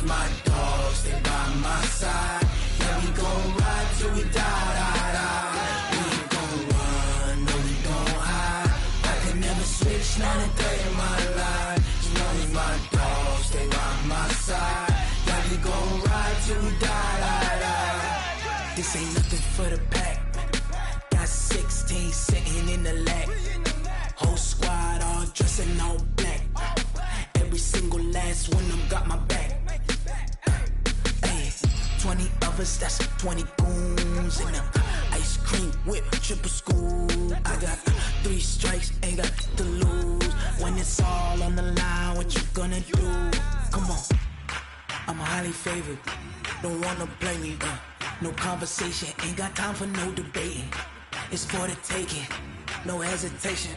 is my dogs, they by my side. Yeah, we gon' ride till we die, die, die. We ain't gon' run, no, we gon' hide. I can never switch, not a day in my life. As long as my dogs, they by my side. Yeah, we gon' ride till we die, die, die. This ain't nothing for the pack. Got 16 sitting in the lag. Whole squad all dressing all black. Every single last one of them got my back. Hey, 20 of us, that's 20 goons in them. Ice cream whip, triple scoop. I got 3 strikes, ain't got to lose. When it's all on the line, what you gonna do? Come on, I'm highly favored. Don't wanna play me, no conversation, ain't got time for no debating. It's for the taking, no hesitation.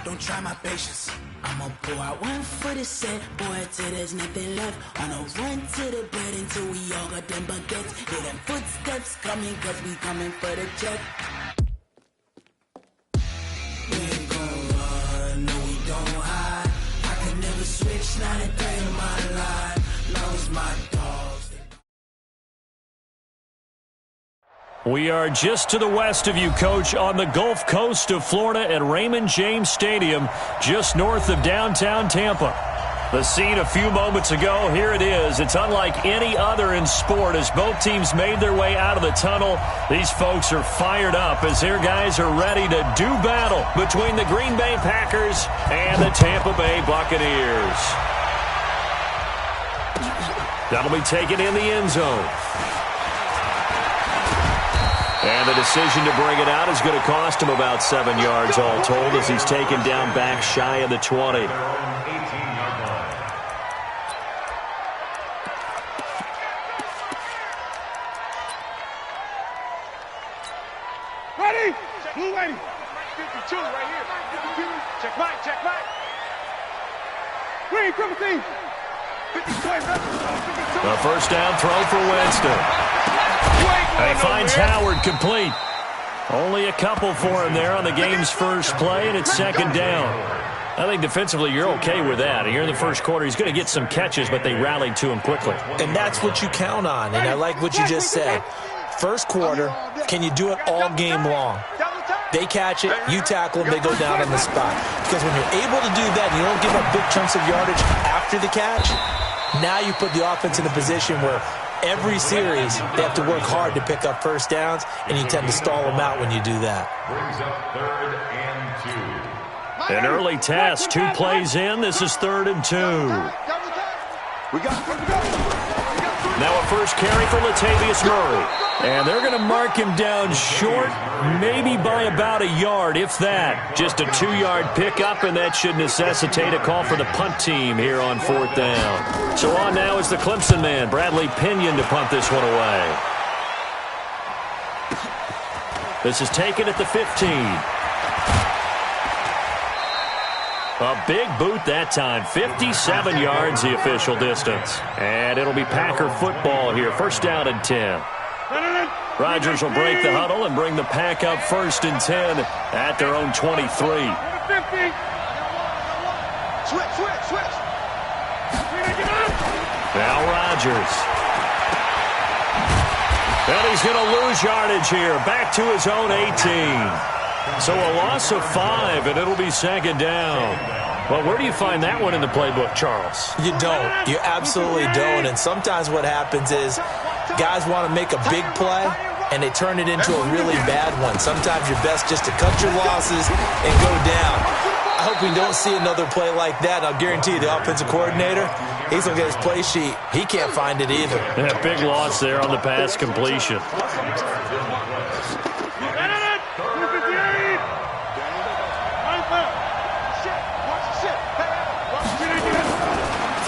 Don't try my patience. I'ma pull out one for the set, boy, till there's nothing left. On a run to the bread until we all got them baguettes. Hear them footsteps coming, cause we coming for the check. We ain't gon' run, no, we don't hide. I can never switch, not a day in my life. Long as my dogs. We are just to the west of you, Coach, on the Gulf Coast of Florida at Raymond James Stadium, just north of downtown Tampa. The scene a few moments ago, here it is. It's unlike any other in sport as both teams made their way out of the tunnel. These folks are fired up as their guys are ready to do battle between the Green Bay Packers and the Tampa Bay Buccaneers. That'll be taken in the end zone. And the decision to bring it out is going to cost him about 7 yards all told as he's taken down back shy of the 20. Ready? Blue lady. 52 right here. 52. Check mine, check mine. Green, 17. 52. A first down throw for Winston. He finds Howard complete. Only a couple for him there on the game's first play, and it's second down. I think defensively you're okay with that. Here in the first quarter, he's going to get some catches, but they rallied to him quickly. And that's what you count on, and I like what you just said. First quarter, can you do it all game long? They catch it, you tackle them, they go down on the spot. Because when you're able to do that, you don't give up big chunks of yardage after the catch, now you put the offense in a position where every series, they have to work hard to pick up first downs, and you tend to stall them out when you do that. Brings up 3rd and 2. An early test, 2 plays in. This is 3rd and 2. Now a first carry for Latavius Murray. And they're going to mark him down short, maybe by about a yard, if that. Just a 2-yard pickup, and that should necessitate a call for the punt team here on 4th down. So on now is the Clemson man, Bradley Pinion, to punt this one away. This is taken at the 15. A big boot that time, 57 yards the official distance. And it'll be Packer football here, first down and 10. Rodgers will break the huddle and bring the Pack up 1st and 10 at their own 23. Switch. Now Rodgers. And he's going to lose yardage here, back to his own 18. So a loss of 5, and it'll be second down. Well, where do you find that one in the playbook, Charles? You don't. You absolutely don't. And sometimes what happens is guys want to make a big play, and they turn it into a really bad one. Sometimes you're best just to cut your losses and go down. I hope we don't see another play like that. I'll guarantee you the offensive coordinator, he's going to get his play sheet. He can't find it either. Yeah, big loss there on the pass completion.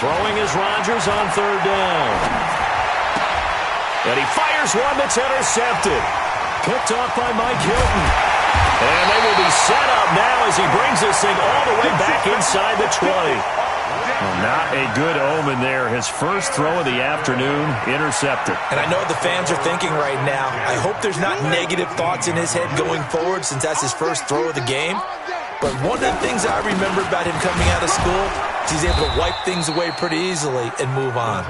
Throwing is Rodgers on 3rd down. And he fires one that's intercepted. Picked off by Mike Hilton. And they will be set up now as he brings this thing all the way back inside the 20. Well, not a good omen there. His first throw of the afternoon, intercepted. And I know the fans are thinking right now, I hope there's not negative thoughts in his head going forward since that's his first throw of the game. But one of the things I remember about him coming out of school, He's able to wipe things away pretty easily and move on.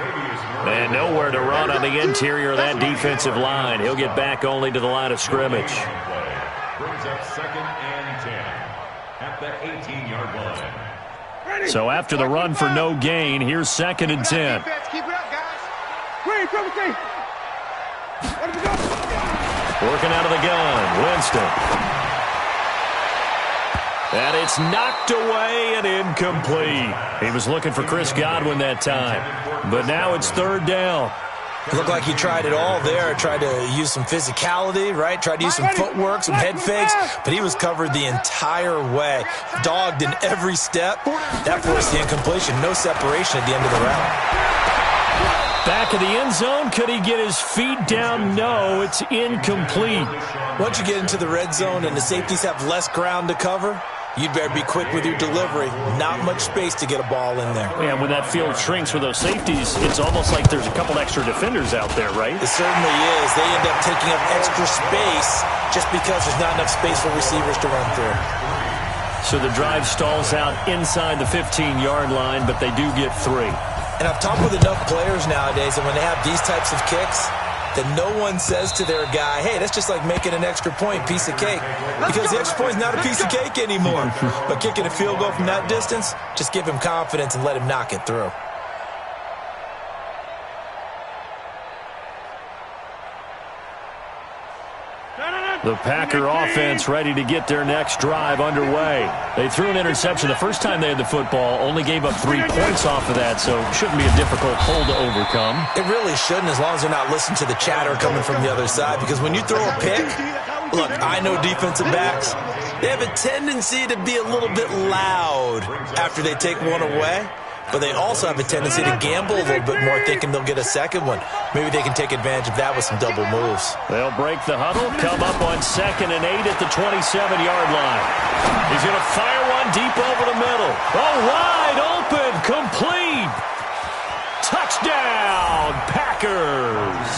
And nowhere to run on the interior of that defensive line. He'll get back only to the line of scrimmage. Brings up 2nd and 10 at the 18-yard line. So after the run for no gain, here's 2nd and 10. Keep it up, guys. Working out of the gun, Winston. And it's knocked away and incomplete. He was looking for Chris Godwin that time. But now it's 3rd down. It looked like he tried it all there. Tried to use some physicality, right? Tried to use some footwork, some head fakes. But he was covered the entire way. Dogged in every step. That forced the incompletion. No separation at the end of the route. Back of the end zone. Could he get his feet down? No, it's incomplete. Once you get into the red zone and the safeties have less ground to cover, you'd better be quick with your delivery. Not much space to get a ball in there. Yeah, when that field shrinks with those safeties, it's almost like there's a couple extra defenders out there, right? It certainly is. They end up taking up extra space just because there's not enough space for receivers to run through. So the drive stalls out inside the 15-yard line, but they do get 3. And I've talked with enough players nowadays, and when they have these types of kicks, that no one says to their guy, hey, that's just like making an extra point, piece of cake. Because the extra point is not a piece of cake anymore. But kicking a field goal from that distance, just give him confidence and let him knock it through. The Packer offense ready to get their next drive underway. They threw an interception the first time they had the football, only gave up 3 points off of that, so it shouldn't be a difficult hole to overcome. It really shouldn't, as long as they're not listening to the chatter coming from the other side, because when you throw a pick, look, I know defensive backs, they have a tendency to be a little bit loud after they take one away. But they also have a tendency to gamble a little bit more, thinking they'll get a second one. Maybe they can take advantage of that with some double moves. They'll break the huddle, come up on 2nd and 8 at the 27-yard line. He's going to fire one deep over the middle. Oh, wide open, complete. Touchdown, Packers.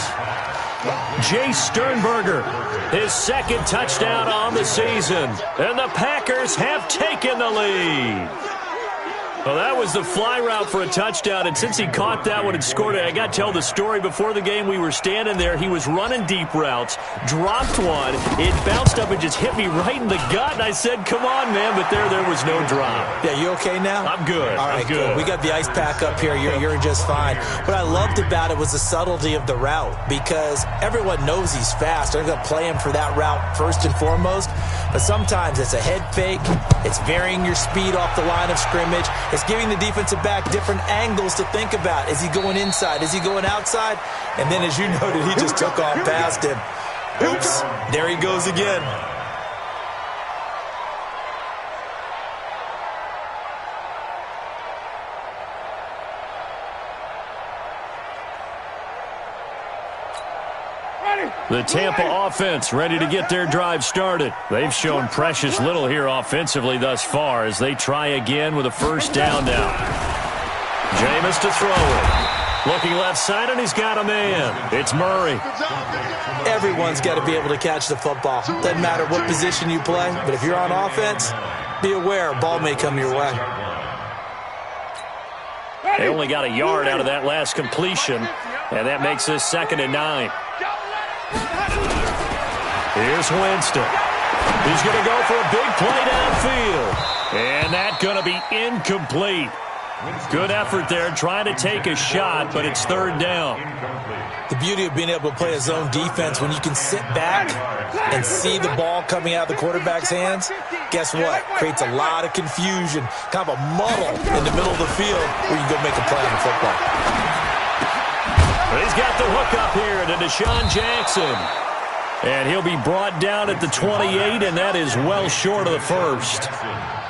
Jay Sternberger, his 2nd touchdown on the season. And the Packers have taken the lead. Well, that was the fly route for a touchdown, and since he caught that one and scored it, I got to tell the story. Before the game, we were standing there. He was running deep routes, dropped one. It bounced up and just hit me right in the gut, and I said, come on, man, but there was no drop. Yeah, you okay now? I'm good. All right, I'm good. We got the ice pack up here. You're just fine. What I loved about it was the subtlety of the route, because everyone knows he's fast. They're going to play him for that route first and foremost, but sometimes it's a head fake. It's varying your speed off the line of scrimmage. It's giving the defensive back different angles to think about. Is he going inside? Is he going outside? And then, as you noted, he just took off past him. Oops, there he goes again. The Tampa offense ready to get their drive started. They've shown precious little here offensively thus far as they try again with a 1st down now. Jameis to throw it. Looking left side, and he's got a man. It's Murray. Everyone's got to be able to catch the football. Doesn't matter what position you play, but if you're on offense, be aware a ball may come your way. They only got a yard out of that last completion, and that makes this 2nd and 9. Here's Winston. He's going to go for a big play downfield. And that's going to be incomplete. Good effort there, trying to take a shot, but it's 3rd down. The beauty of being able to play a zone defense, when you can sit back and see the ball coming out of the quarterback's hands, guess what? Creates a lot of confusion, kind of a muddle in the middle of the field where you go make a play on the football. He's got the hook up here to Deshaun Jackson. And he'll be brought down at the 28, and that is well short of the 1st.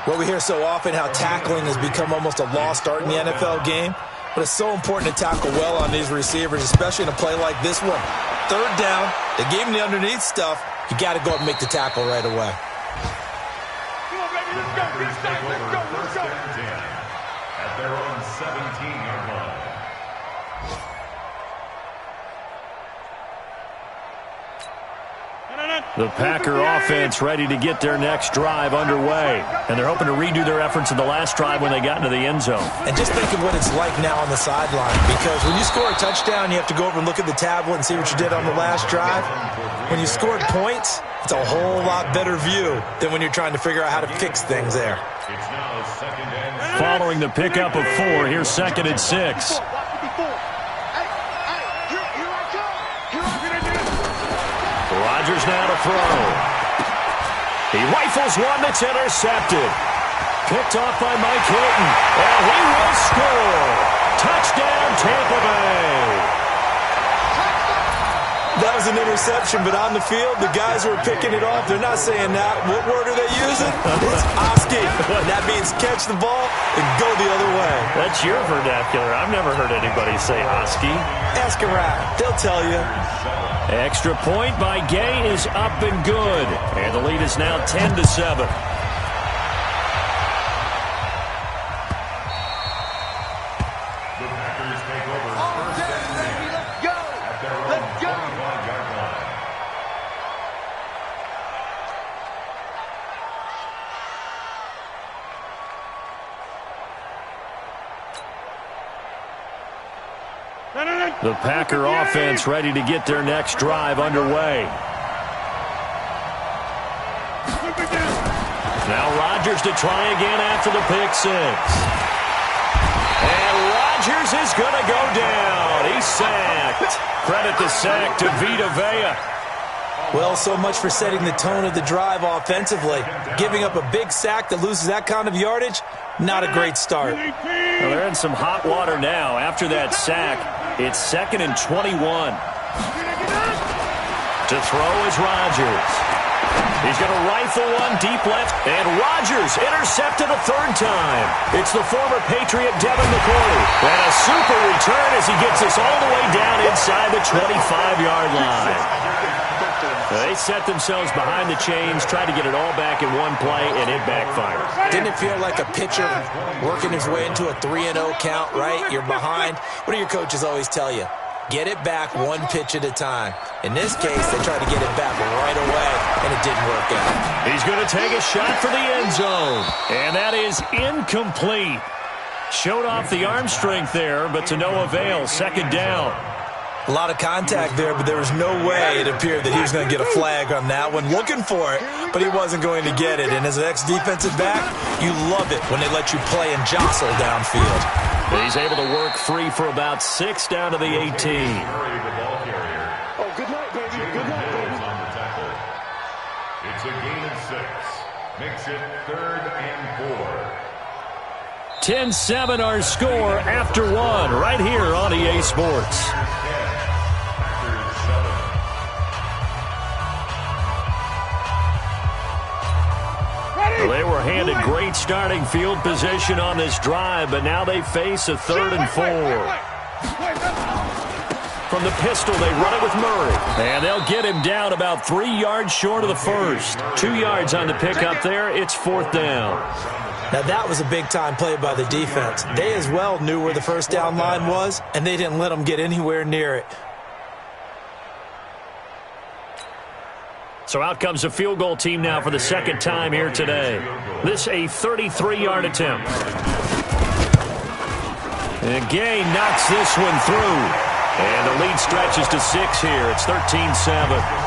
Well, we hear so often how tackling has become almost a lost art in the NFL game, but it's so important to tackle well on these receivers, especially in a play like this one. 3rd down, they gave him the underneath stuff. You got to go up and make the tackle right away. Come on, baby, let's go. Let's go. At their own 17-yard line. The Packer offense ready to get their next drive underway. And they're hoping to redo their efforts in the last drive when they got into the end zone. And just think of what it's like now on the sideline. Because when you score a touchdown, you have to go over and look at the tablet and see what you did on the last drive. When you scored points, it's a whole lot better view than when you're trying to figure out how to fix things there. Following the pickup of 4, here's 2nd and 6. Rodgers now to throw. He rifles one that's intercepted. Picked off by Mike Hilton. And he will score. Touchdown, Tampa Bay. That was an interception, but on the field, the guys who are picking it off, they're not saying that. What word are they using? It's Oski. That means catch the ball and go the other way. That's your vernacular. I've never heard anybody say Oski. Ask around. They'll tell you. Extra point by Gay is up and good. And the lead is now 10-7. The Packer offense ready to get their next drive underway. Now Rodgers to try again after the pick 6. And Rodgers is going to go down. He's sacked. Credit the sack to Vita Vea. Well, so much for setting the tone of the drive offensively. Giving up a big sack that loses that kind of yardage, not a great start. Well, they're in some hot water now after that sack. It's 2nd and 21. To throw is Rodgers. He's going to rifle one deep left, and Rodgers intercepted a 3rd time. It's the former Patriot Devin McCourty. And a super return as he gets us all the way down inside the 25-yard line. They set themselves behind the chains, tried to get it all back in one play, and it backfired. Didn't it feel like a pitcher working his way into a 3-0 count, right? You're behind. What do your coaches always tell you? Get it back one pitch at a time. In this case, they tried to get it back right away, and it didn't work out. He's going to take a shot for the end zone, and that is incomplete. Showed off the arm strength there, but to no avail. 2nd down. A lot of contact there, but there was no way it appeared that he was going to get a flag on that one. Looking for it, but he wasn't going to get it. And as an ex-defensive back, you love it when they let you play and jostle downfield. He's able to work free for about 6 down to the 18. Oh, good night, baby. Good night, baby. It's a gain of 6. Makes it 3rd and 4. 10-7 our score after 1 right here on EA Sports. Well, they were handed great starting field position on this drive, but now they face a 3rd and 4. From the pistol, they run it with Murray. And they'll get him down about 3 yards short of the first. 2 yards on the pickup there. It's 4th down. Now, that was a big-time play by the defense. They as well knew where the first down line was, and they didn't let them get anywhere near it. So out comes a field goal team now for the 2nd time here today. This a 33-yard attempt. And Gay knocks this one through. And the lead stretches to 6 here. It's 13-7.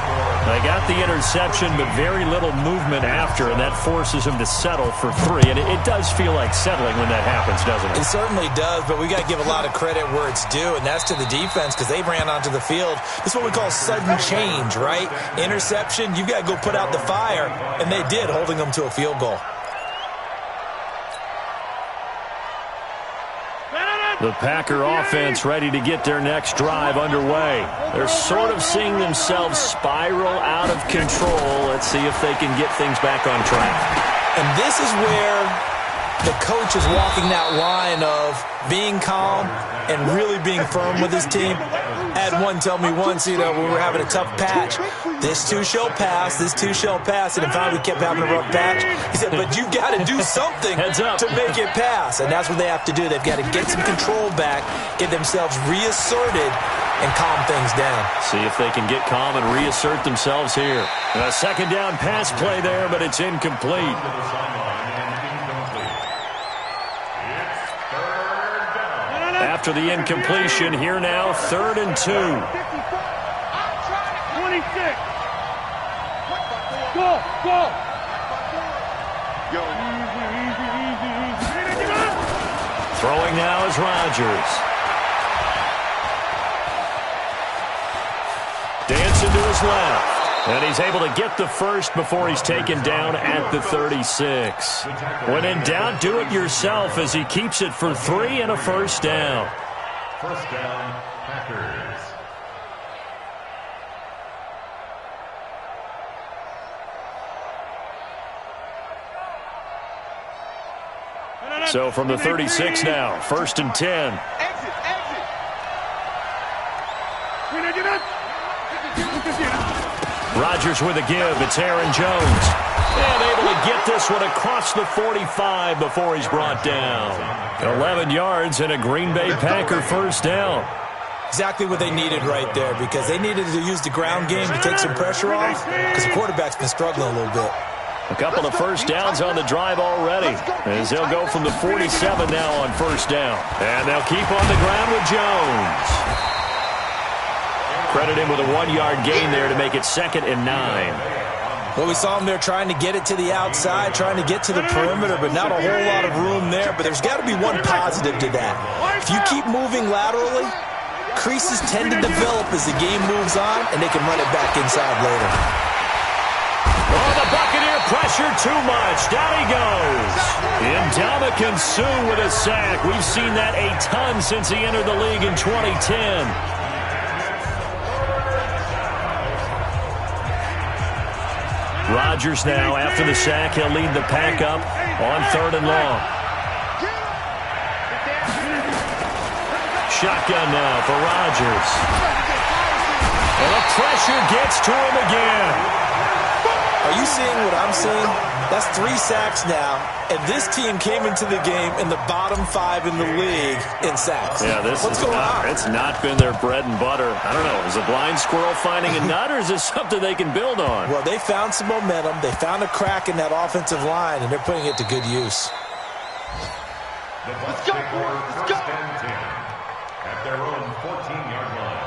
They got the interception, but very little movement after, and that forces him to settle for 3. And it does feel like settling when that happens, doesn't it? It certainly does, but we got to give a lot of credit where it's due, and that's to the defense because they ran onto the field. This is what we call sudden change, right? Interception, you've got to go put out the fire, and they did, holding them to a field goal. The Packer offense ready to get their next drive underway. They're sort of seeing themselves spiral out of control. Let's see if they can get things back on track. And this is where the coach is walking that line of being calm and really being firm with his team. I had one tell me once, when we were having a tough patch, this too shall pass, this too shall pass, and finally we kept having a rough patch. He said, but you got to do something to make it pass, and that's what they have to do. They've got to get some control back, get themselves reasserted, and calm things down. See if they can get calm and reassert themselves here. A second down pass play there, but it's incomplete. After the incompletion, here now, 3rd and 2. 26. Go. Throwing now is Rodgers. Dancing to his left. And he's able to get the first before he's taken down at the 36. When in doubt, do it yourself as he keeps it for 3 and a first down. First down, Packers. So from the 36 now, 1st and 10. Exit. Rodgers with a give. It's Aaron Jones. And able to get this one across the 45 before he's brought down. 11 yards and a Green Bay Packer first down. Exactly what they needed right there, because they needed to use the ground game to take some pressure off, because the quarterback's been struggling a little bit. A couple of first downs on the drive already, as they'll go from the 47 now on first down. And they'll keep on the ground with Jones. Credit him with a 1-yard gain there to make it 2nd and 9. Well, we saw him there trying to get it to the outside, trying to get to the perimeter, but not a whole lot of room there. But there's got to be one positive to that. If you keep moving laterally, creases tend to develop as the game moves on, and they can run it back inside later. Oh, the Buccaneer pressure too much. Down he goes. Ndamukong Suh with a sack. We've seen that a ton since he entered the league in 2010. Rodgers now, after the sack, he'll lead the pack up on 3rd and long. Shotgun now for Rodgers. And the pressure gets to him again. Are you seeing what I'm seeing? That's 3 sacks now, and this team came into the game in the bottom 5 in the league in sacks. Yeah, what's going on? It's not been their bread and butter. I don't know. Is a blind squirrel finding a nut, or is this something they can build on? Well, they found some momentum. They found a crack in that offensive line, and they're putting it to good use. Let's go, boys. Let's go. At their own 14-yard line.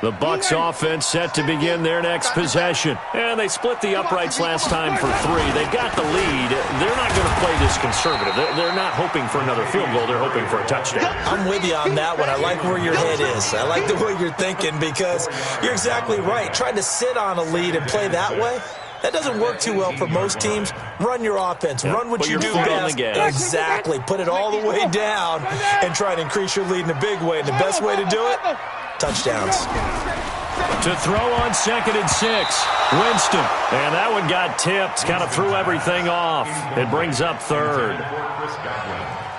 The Bucs offense set to begin their next possession. And they split the uprights last time for 3. They've got the lead. They're not going to play this conservative. They're not hoping for another field goal. They're hoping for a touchdown. I'm with you on that one. I like where your head is. I like the way you're thinking, because you're exactly right. Trying to sit on a lead and play that way, that doesn't work too well for most teams. Run your offense. Yeah, run what you do best. Exactly. Put it all the way down and try to increase your lead in a big way. And the best way to do it, touchdowns. To throw on 2nd and 6. Winston. And that one got tipped. Kind of threw everything off. It brings up 3rd.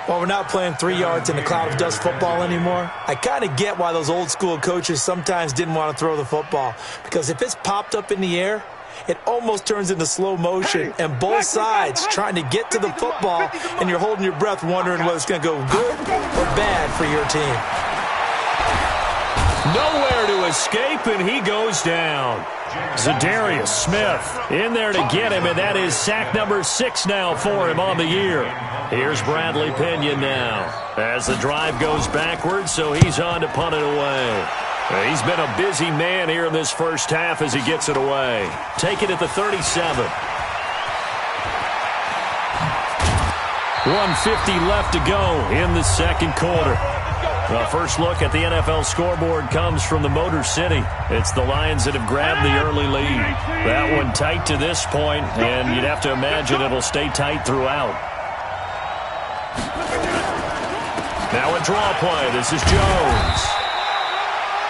Well, we're not playing 3 yards in the cloud of dust football anymore. I kind of get why those old school coaches sometimes didn't want to throw the football. Because if it's popped up in the air, it almost turns into slow motion, and both sides trying to get to the football, and you're holding your breath wondering whether it's going to go good or bad for your team. Nowhere to escape, and he goes down. Zadarius Smith in there to get him, and that is sack number 6 now for him on the year. Here's Bradley Pinion now as the drive goes backwards, so he's on to punt it away. He's been a busy man here in this first half as he gets it away. Take it at the 37. 1:50 left to go in the second quarter. The first look at the NFL scoreboard comes from the Motor City. It's the Lions that have grabbed the early lead. That one tight to this point, and you'd have to imagine it'll stay tight throughout. Now a draw play. This is Jones.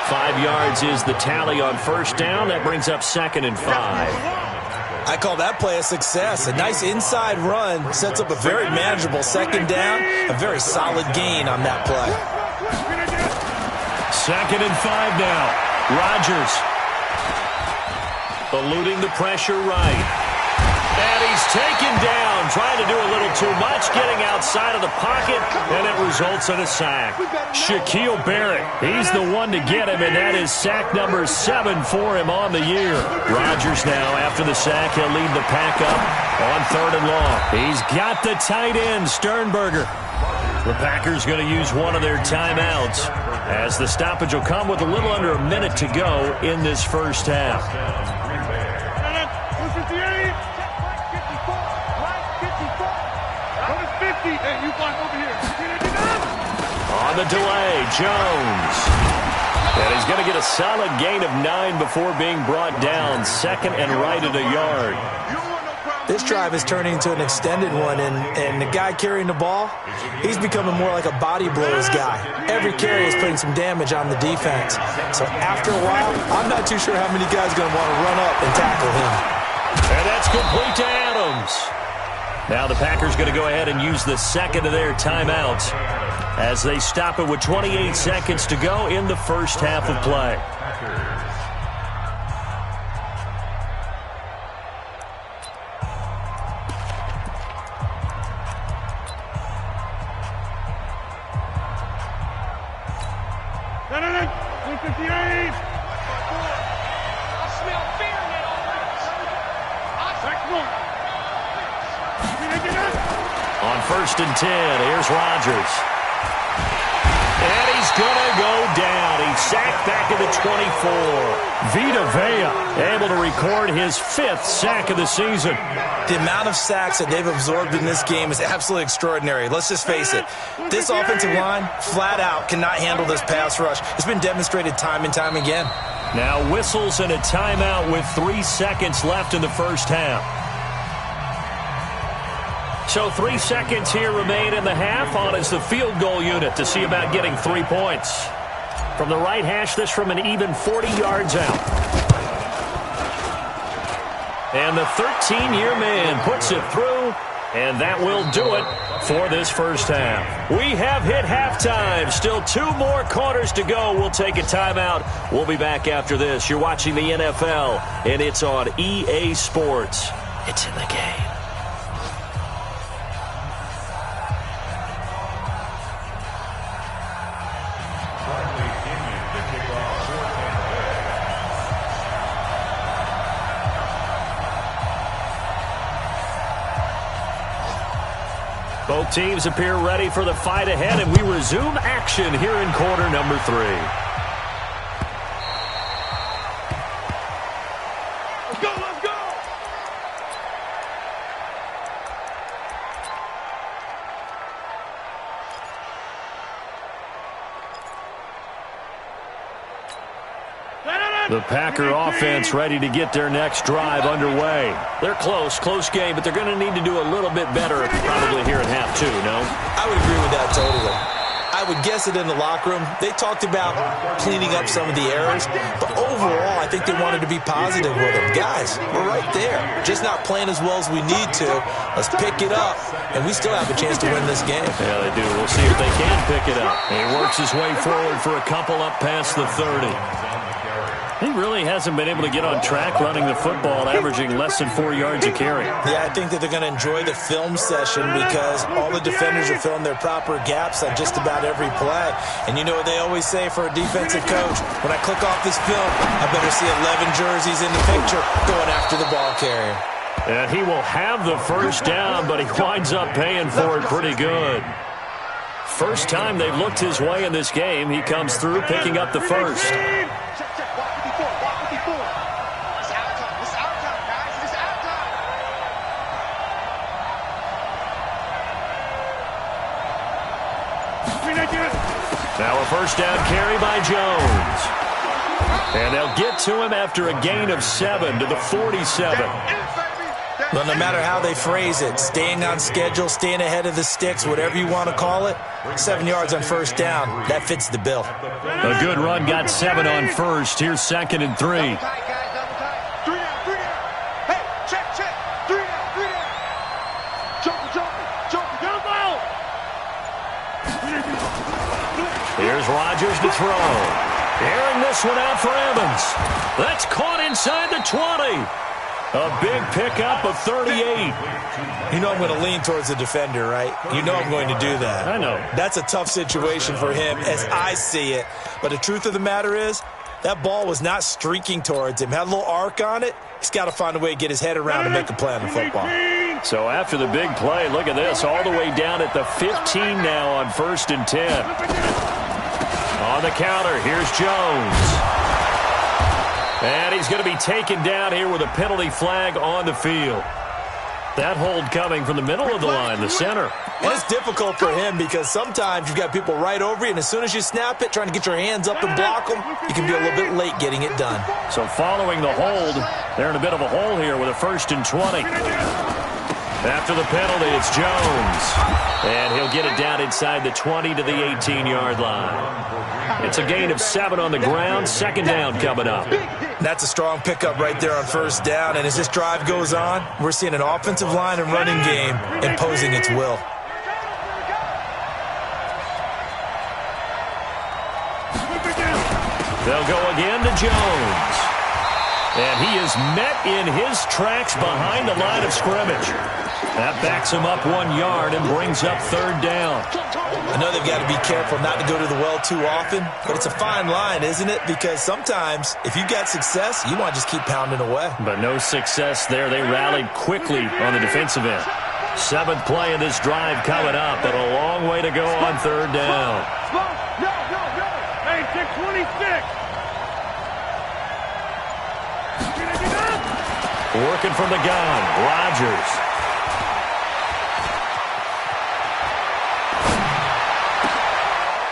5 yards is the tally on first down. That brings up 2nd and 5. I call that play a success. A nice inside run sets up a very manageable second down. A very solid gain on that play. 2nd and 5 now. Rodgers. Eluding the pressure right. And he's taken down, trying to do a little too much, getting outside of the pocket, and it results in a sack. Shaquille Barrett, he's the one to get him, and that is sack number 7 for him on the year. Rodgers now, after the sack, he'll lead the pack up on 3rd and long. He's got the tight end, Sternberger. The Packers going to use one of their timeouts, as the stoppage will come with a little under a minute to go in this first half. On the delay, Jones. And he's going to get a solid gain of 9 before being brought down. 2nd and right at a yard. This drive is turning into an extended one, and the guy carrying the ball, he's becoming more like a body blows guy. Every carry is putting some damage on the defense. So after a while, I'm not too sure how many guys are going to want to run up and tackle him. And that's complete to Adams. Now the Packers going to go ahead and use the 2nd of their timeouts as they stop it with 28 seconds to go in the first half of play. On 1st and 10, here's Rodgers. And he's going to go down. He's sacked back at the 24. Vita Vea able to record his 5th sack of the season. The amount of sacks that they've absorbed in this game is absolutely extraordinary. Let's just face it. This offensive line, flat out, cannot handle this pass rush. It's been demonstrated time and time again. Now whistles and a timeout with 3 seconds left in the first half. So 3 seconds here remain in the half. On is the field goal unit to see about getting 3 points. From the right hash, this from an even 40 yards out. And the 13-year man puts it through, and that will do it for this first half. We have hit halftime. Still 2 more quarters to go. We'll take a timeout. We'll be back after this. You're watching the NFL, and it's on EA Sports. It's in the game. Both teams appear ready for the fight ahead, and we resume action here in quarter number 3. Let's go, let's go! The Packer offense ready to get their next drive underway. They're close game, but they're going to need to do a little bit better probably here in half 2, no? I would agree with that totally. I would guess it in the locker room. They talked about cleaning up some of the errors, but overall, I think they wanted to be positive with them. Guys, we're right there. Just not playing as well as we need to. Let's pick it up, and we still have a chance to win this game. Yeah, they do. We'll see if they can pick it up. He works his way forward for a couple up past the 30. He really hasn't been able to get on track running the football, averaging less than 4 yards a carry. Yeah, I think that they're going to enjoy the film session because all the defenders are filling their proper gaps on just about every play. And you know what they always say for a defensive coach? When I click off this film, I better see 11 jerseys in the picture going after the ball carrier. And he will have the first down, but he winds up paying for it pretty good. First time they've looked his way in this game, he comes through picking up the first. Now a first down carry by Jones. And they'll get to him after a gain of 7 to the 47. Well, no matter how they phrase it, staying on schedule, staying ahead of the sticks, whatever you want to call it, 7 yards on first down, that fits the bill. A good run got 7 on first. Here's 2nd and 3. Here's Rodgers to throw. Airing this one out for Evans. That's caught inside. inside the 20. A big pickup of 38. You know I'm going to lean towards the defender, right? You know I'm going to do that. I know. That's a tough situation for him as I see it. But the truth of the matter is, that ball was not streaking towards him. Had a little arc on it. He's got to find a way to get his head around and make a play on the football. So after the big play, look at this. All the way down at the 15 now on 1st and 10. On the counter, here's Jones. And he's going to be taken down here with a penalty flag on the field. That hold coming from the middle of the line, the center. And it's difficult for him because sometimes you've got people right over you, and as soon as you snap it, trying to get your hands up and block them, you can be a little bit late getting it done. So following the hold, they're in a bit of a hole here with a 1st and 20. After the penalty, it's Jones. And he'll get it down inside the 20 to the 18-yard line. It's a gain of 7 on the ground. 2nd down coming up. That's a strong pickup right there on 1st down. And as this drive goes on, we're seeing an offensive line and running game imposing its will. They'll go again to Jones. And he is met in his tracks behind the line of scrimmage. That backs him up 1 yard and brings up 3rd down. I know they've got to be careful not to go to the well too often, but it's a fine line, isn't it? Because sometimes if you got success, you want to just keep pounding away. But no success there. They rallied quickly on the defensive end. 7th play of this drive coming up, but a long way to go on 3rd down. Hey, 626. Working from the gun, Rodgers.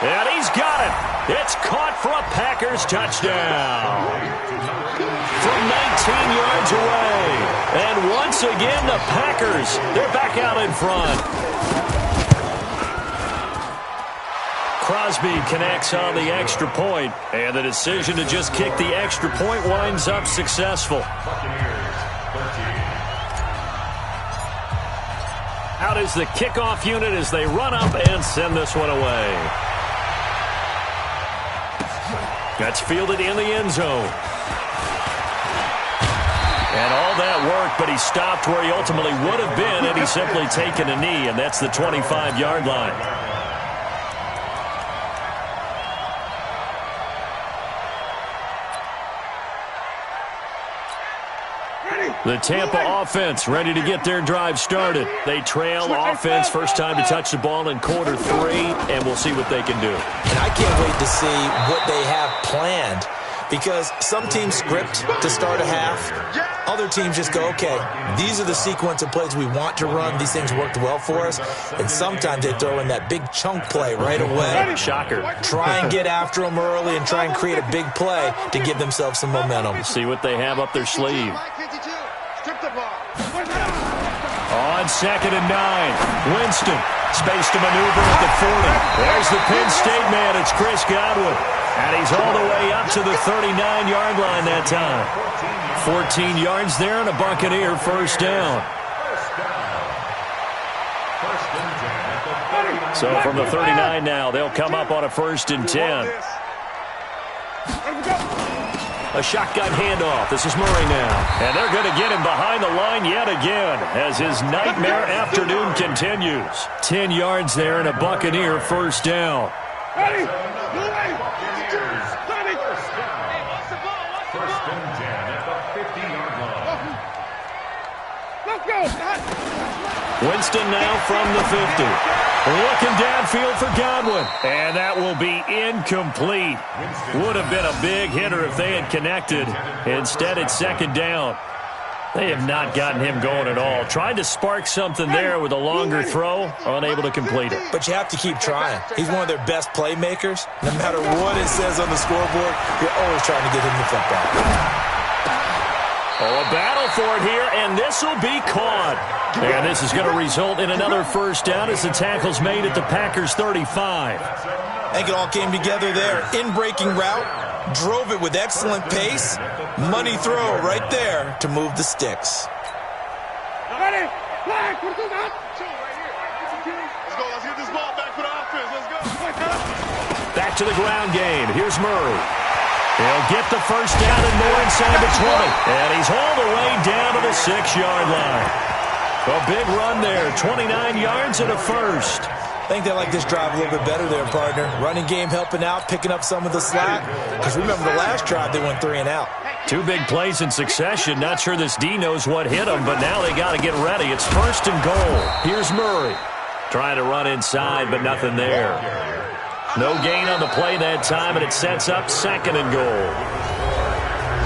And he's got it. It's caught for a Packers touchdown. From 19 yards away. And once again, the Packers, they're back out in front. Crosby connects on the extra point, and the decision to just kick the extra point winds up successful. Out is the kickoff unit as they run up and send this one away. That's fielded in the end zone. And all that work, but he stopped where he ultimately would have been had he simply taken a knee, and that's the 25-yard line. The Tampa offense ready to get their drive started. They trail offense, first time to touch the ball in quarter 3, and we'll see what they can do. And I can't wait to see what they have planned, because some teams script to start a half. Other teams just go, okay, these are the sequence of plays we want to run. These things worked well for us. And sometimes they throw in that big chunk play right away. Shocker. Try and get after them early and try and create a big play to give themselves some momentum. See what they have up their sleeve. On 2nd and 9, Winston. Space to maneuver at the 40. There's the Penn State man. It's Chris Godwin. And he's all the way up to the 39-yard line that time. 14 yards there and a Buccaneer first down. So from the 39 now, they'll come up on a 1st and 10. A shotgun handoff. This is Murray now. And they're going to get him behind the line yet again as his nightmare afternoon continues. 10 yards there and a Buccaneer first down. Ready? First and 10 at the 50-yard line. Let's go. Winston now from the 50. Looking downfield for Godwin. And that will be incomplete. Would have been a big hitter if they had connected. Instead, it's 2nd down. They have not gotten him going at all. Tried to spark something there with a longer throw, unable to complete it. But you have to keep trying. He's one of their best playmakers. No matter what it says on the scoreboard, you're always trying to get him the football. Oh, a battle for it here, and this will be caught. And this is going to result in another first down as the tackle's made at the Packers' 35. I think it all came together there. In-breaking route, drove it with excellent pace. Money throw right there to move the sticks. Ready? Flag. Let's go. Let's get this ball back for the offense. Let's go. Back to the ground game. Here's Murray. He'll get the first down and more inside the 20. And he's all the way down to the 6-yard line. A big run there, 29 yards and a first. I think they like this drive a little bit better there, partner. Running game helping out, picking up some of the slack. Because remember the last drive, they went 3 and out. 2 big plays in succession. Not sure this D knows what hit them, but now they got to get ready. It's first and goal. Here's Murray. Trying to run inside, but nothing there. No gain on the play that time, and it sets up second and goal.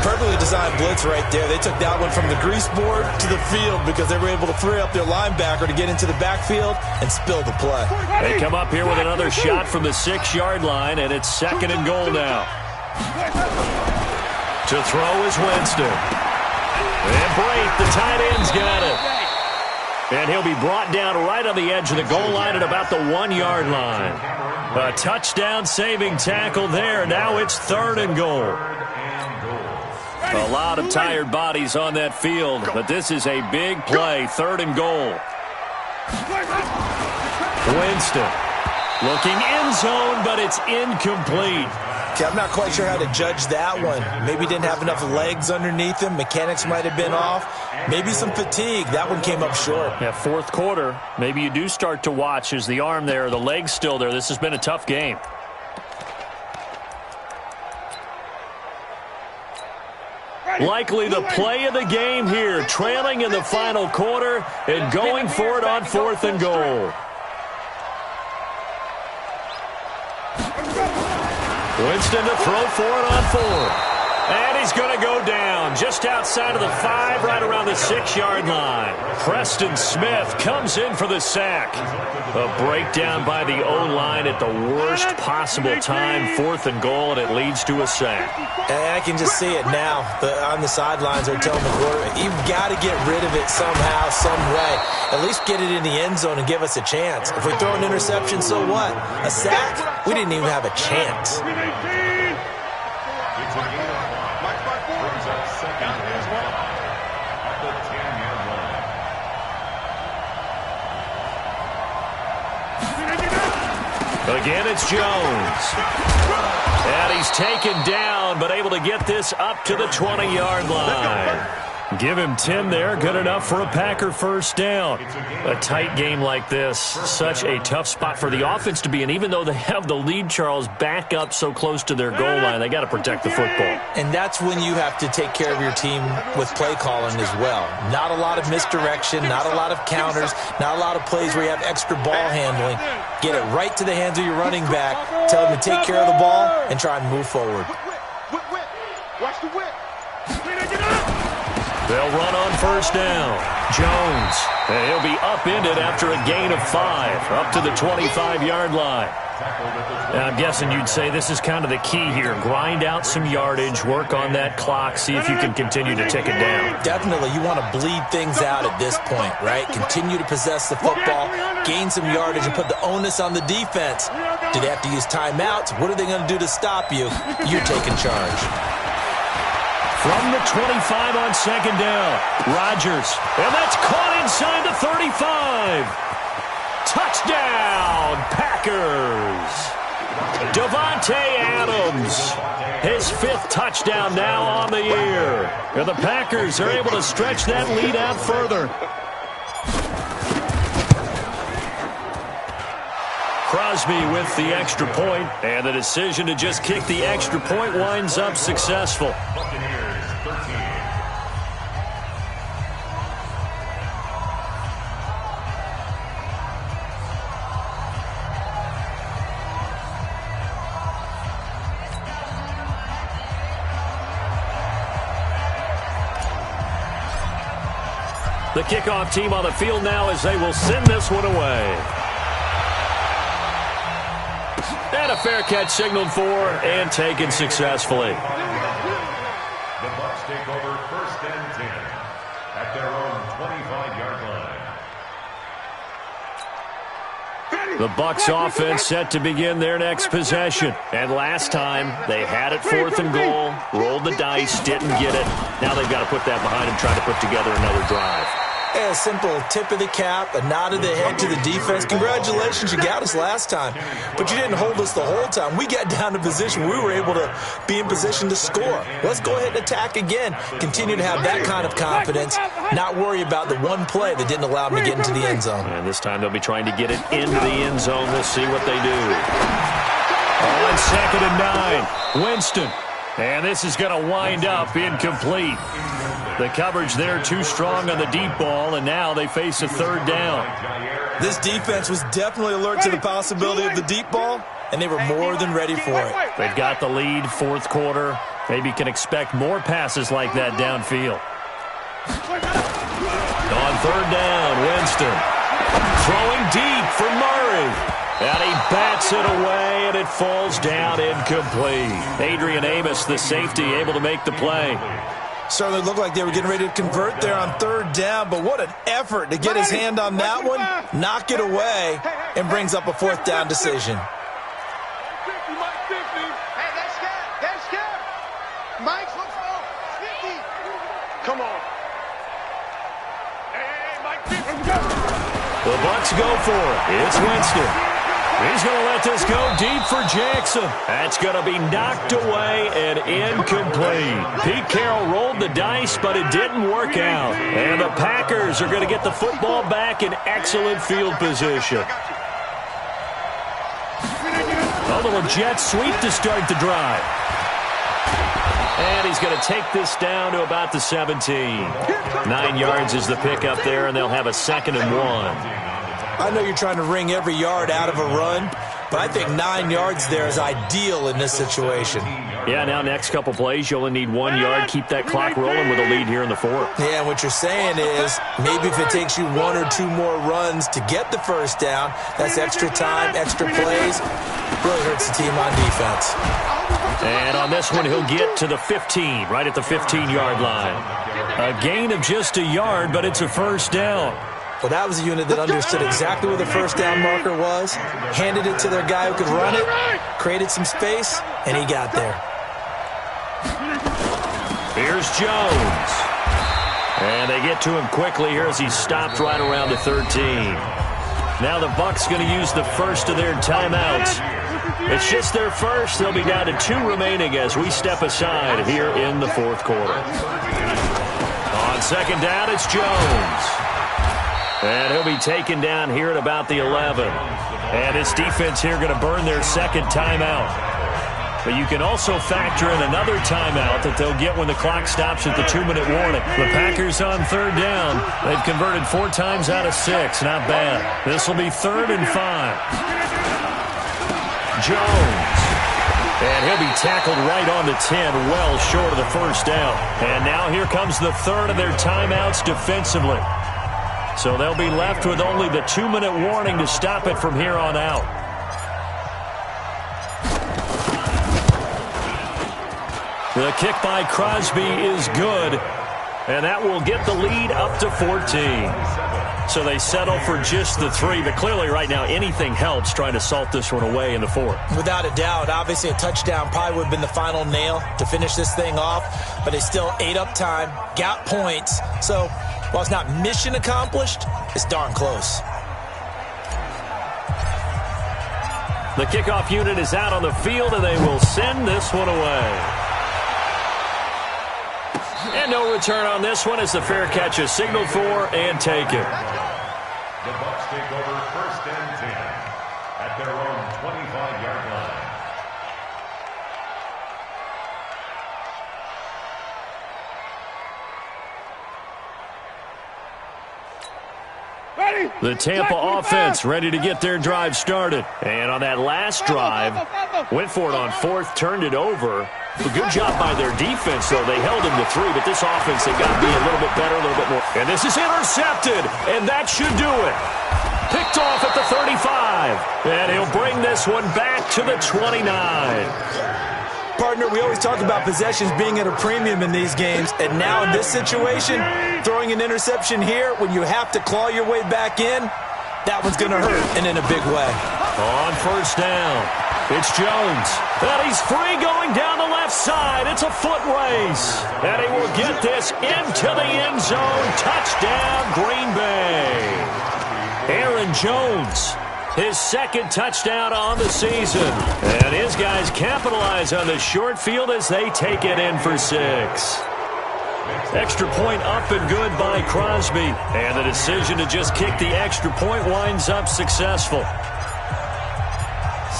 Perfectly designed blitz right there. They took that one from the grease board to the field because they were able to free up their linebacker to get into the backfield and spill the play. They come up here with another shot from the 6-yard line, and it's second and goal now. To throw is Winston. And Brate, the tight end's got it. And he'll be brought down right on the edge of the goal line at about the 1-yard line. A touchdown-saving tackle there. Now it's third and goal. A lot of tired bodies on that field, but this is a big play, third and goal. Winston looking end zone, but it's incomplete. Okay, I'm not quite sure how to judge that one. Maybe didn't have enough legs underneath him. Mechanics might have been off. Maybe some fatigue. That one came up short. Yeah, fourth quarter, maybe you do start to watch. Is the arm there, the leg's still there? This has been a tough game. Likely the play of the game here, trailing in the final quarter and going for it on fourth and goal. Winston to throw for it on fourth. And he's going to go down just outside of the 5, right around the 6-yard line. Preston Smith comes in for the sack. A breakdown by the O-line at the worst possible time. Fourth and goal, and it leads to a sack. And I can just see it now. On the sidelines, they're telling the quarterback, you've got to get rid of it somehow, some way. At least get it in the end zone and give us a chance. If we throw an interception, so what? A sack? We didn't even have a chance. Again, it's Jones. And he's taken down, but able to get this up to the 20-yard line. Give him 10 there, good enough for a Packer first down. A tight game like this, such a tough spot for the offense to be in. Even though they have the lead, Charles, back up so close to their goal line, they got to protect the football. And that's when you have to take care of your team with play calling as well. Not a lot of misdirection, not a lot of counters, not a lot of plays where you have extra ball handling. Get it right to the hands of your running back, tell him to take care of the ball, and try and move forward. Watch the whip. They'll run on first down. Jones, and he'll be upended after a gain of 5, up to the 25-yard line. Now, I'm guessing you'd say this is kind of the key here. Grind out some yardage, work on that clock, see if you can continue to take it down. Definitely, you want to bleed things out at this point, right? Continue to possess the football, gain some yardage, and put the onus on the defense. Do they have to use timeouts? What are they going to do to stop you? You're taking charge. From the 25 on second down, Rodgers, and that's caught inside the 35. Touchdown, Packers. Davante Adams, his 5th touchdown now on the year. And the Packers are able to stretch that lead out further. Crosby with the extra point, and the decision to just kick the extra point winds up successful. The kickoff team on the field now as they will send this one away. And a fair catch signaled for and taken successfully. The Bucs take over first and 10 at their own 25-yard line. The Bucs offense set to begin their next possession. And last time, they had it 4th and goal, rolled the dice, didn't get it. Now they've got to put that behind and try to put together another drive. A simple tip of the cap, a nod of the head to the defense. Congratulations, you got us last time. But you didn't hold us the whole time. We got down to position. We were able to be in position to score. Let's go ahead and attack again. Continue to have that kind of confidence. Not worry about the one play that didn't allow them to get into the end zone. And this time they'll be trying to get it into the end zone. We'll see what they do. On 2nd and 9, Winston. And this is going to wind up incomplete. The coverage there too strong on the deep ball, and now they face a 3rd down. This defense was definitely alert to the possibility of the deep ball, and they were more than ready for it. They've got the lead, 4th quarter. Maybe can expect more passes like that downfield. On 3rd down, Winston. Throwing deep for Murray. And he bats it away, and it falls down incomplete. Adrian Amos, the safety, able to make the play. Certainly looked like they were getting ready to convert there on 3rd down, but what an effort to get his hand on that one, knock it away, and brings up a 4th down decision. Hey, that's scared. Mike's looks off. 50. Come on. Hey, Mike, 50. The Bucs go for it. It's Winston. He's going to let this go deep for Jackson. That's going to be knocked away and incomplete. Pete Carroll rolled the dice, but it didn't work out. And the Packers are going to get the football back in excellent field position. A little jet sweep to start the drive. And he's going to take this down to about the 17. 9 yards is the pickup there, and they'll have a 2nd and 1. I know you're trying to wring every yard out of a run, but I think 9 yards there is ideal in this situation. Yeah, now next couple plays, you only need 1 yard. Keep that clock rolling with a lead here in the 4th. Yeah, and what you're saying is maybe if it takes you 1 or 2 more runs to get the 1st down, that's extra time, extra plays. Really hurts the team on defense. And on this one, he'll get to the 15, right at the 15-yard line. A gain of just a yard, but it's a 1st down. Well, that was a unit that understood exactly where the 1st down marker was, handed it to their guy who could run it, created some space, and he got there. Here's Jones. And they get to him quickly here as he stopped right around the 13. Now the Bucs going to use the first of their timeouts. It's just their first. They'll be down to 2 remaining as we step aside here in the 4th quarter. On 2nd down, it's Jones. And he'll be taken down here at about the 11. And this defense here going to burn their 2nd timeout. But you can also factor in another timeout that they'll get when the clock stops at the 2-minute warning. The Packers on 3rd down. They've converted 4 times out of 6. Not bad. This will be 3rd and 5. Jones. And he'll be tackled right on the 10, well short of the 1st down. And now here comes the 3rd of their timeouts defensively. So they'll be left with only the 2-minute warning to stop it from here on out. The kick by Crosby is good, and that will get the lead up to 14. So they settle for just the 3, but clearly right now anything helps trying to salt this one away in the 4th. Without a doubt, obviously a touchdown probably would have been the final nail to finish this thing off, but they still ate up time, got points. So while it's not mission accomplished, it's darn close. The kickoff unit is out on the field, and they will send this one away. And no return on this one as the fair catch is signaled for and taken. The Bucs take over 1st and 10 at their own 25-yard line. The Tampa offense ready to get their drive started. And on that last drive, went for it on 4th, turned it over. A good job by their defense, though. They held him to 3, but this offense, they got to be a little bit better, a little bit more. And this is intercepted, and that should do it. Picked off at the 35, and he'll bring this one back to the 29. Partner, we always talk about possessions being at a premium in these games, and now in this situation, throwing an interception here when you have to claw your way back in, that one's going to hurt, and in a big way. On 1st down, It's Jones. And he's free going down the left side. It's a foot race. And he will get this into the end zone. Touchdown, Green Bay. Aaron Jones, his second touchdown on the season. And his guys capitalize on the short field as they take it in for 6. Extra point up and good by Crosby. And the decision to just kick the extra point winds up successful.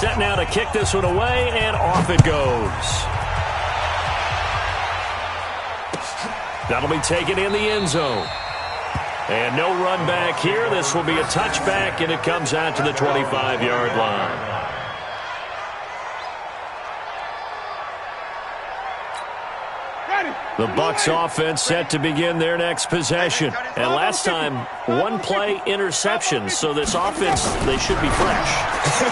Set now to kick this one away, and off it goes. That'll be taken in the end zone. And no run back here. This will be a touchback, and it comes out to the 25-yard line. The Bucs offense set to begin their next possession. And last time, one-play interception. So this offense, they should be fresh.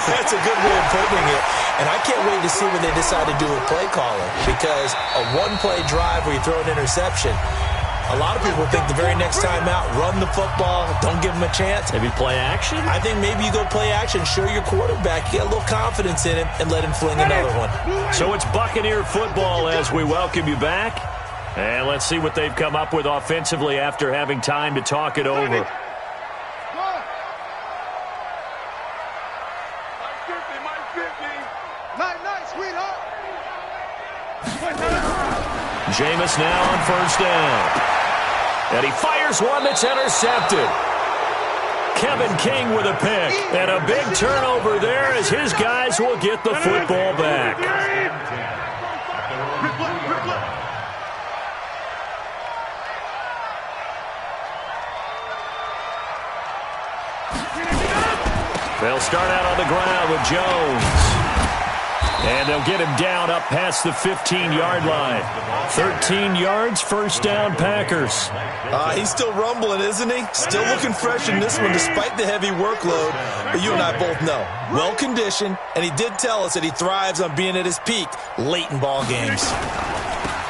That's a good way of putting it. And I can't wait to see what they decide to do with play calling. Because a one-play drive where you throw an interception, a lot of people think the very next time out, run the football, don't give them a chance. Maybe play action? I think maybe you go play action, show your quarterback, get a little confidence in him, and let him fling another one. So it's Buccaneer football as we welcome you back. And let's see what they've come up with offensively after having time to talk it over. Nice, sweetheart. Jameis now on first down. And he fires one that's intercepted. Kevin King with a pick. And a big turnover there as his guys will get the football back. They'll start out on the ground with Jones. And they'll get him down up past the 15-yard line. 13 yards, first down, Packers. He's still rumbling, isn't he? Still looking fresh in this one despite the heavy workload. But you and I both know, well-conditioned, and he did tell us that he thrives on being at his peak late in ball games.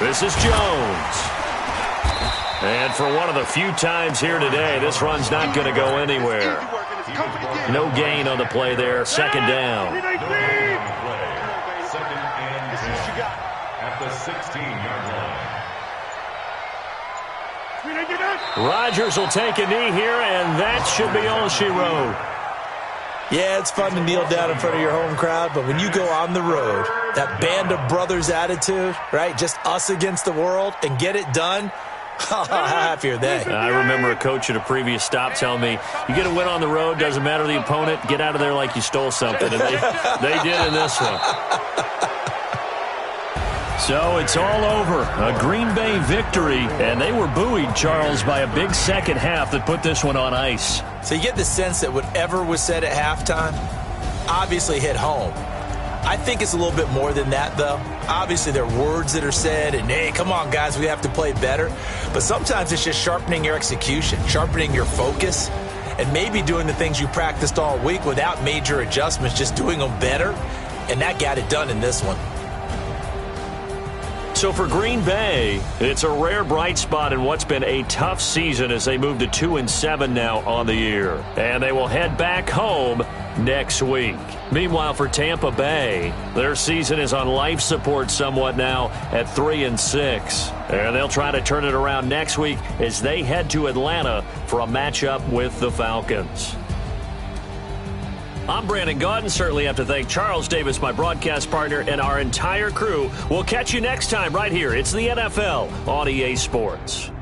This is Jones. And for one of the few times here today, this run's not going to go anywhere. No gain on the play there, second down. Second and 10 at the 16-yard line. Rodgers will take a knee here, and that should be all she wrote. Yeah, it's fun to kneel down in front of your home crowd, but when you go on the road, that band of brothers attitude, right, just us against the world, and get it done, how happy are they? I remember a coach at a previous stop telling me, you get a win on the road, doesn't matter the opponent, get out of there like you stole something. And they did in this one. So it's all over. A Green Bay victory, and they were buoyed, Charles, by a big second half that put this one on ice. So you get the sense that whatever was said at halftime obviously hit home. I think it's a little bit more than that, though. Obviously, there are words that are said, and, hey, come on, guys, we have to play better. But sometimes it's just sharpening your execution, sharpening your focus, and maybe doing the things you practiced all week without major adjustments, just doing them better. And that got it done in this one. So for Green Bay, it's a rare bright spot in what's been a tough season as they move to 2-7 now on the year. And they will head back home next week. Meanwhile, for Tampa Bay, their season is on life support somewhat now at 3-6. And they'll try to turn it around next week as they head to Atlanta for a matchup with the Falcons. I'm Brandon Gaudin. Certainly have to thank Charles Davis, my broadcast partner, and our entire crew. We'll catch you next time right here. It's the NFL on EA Sports.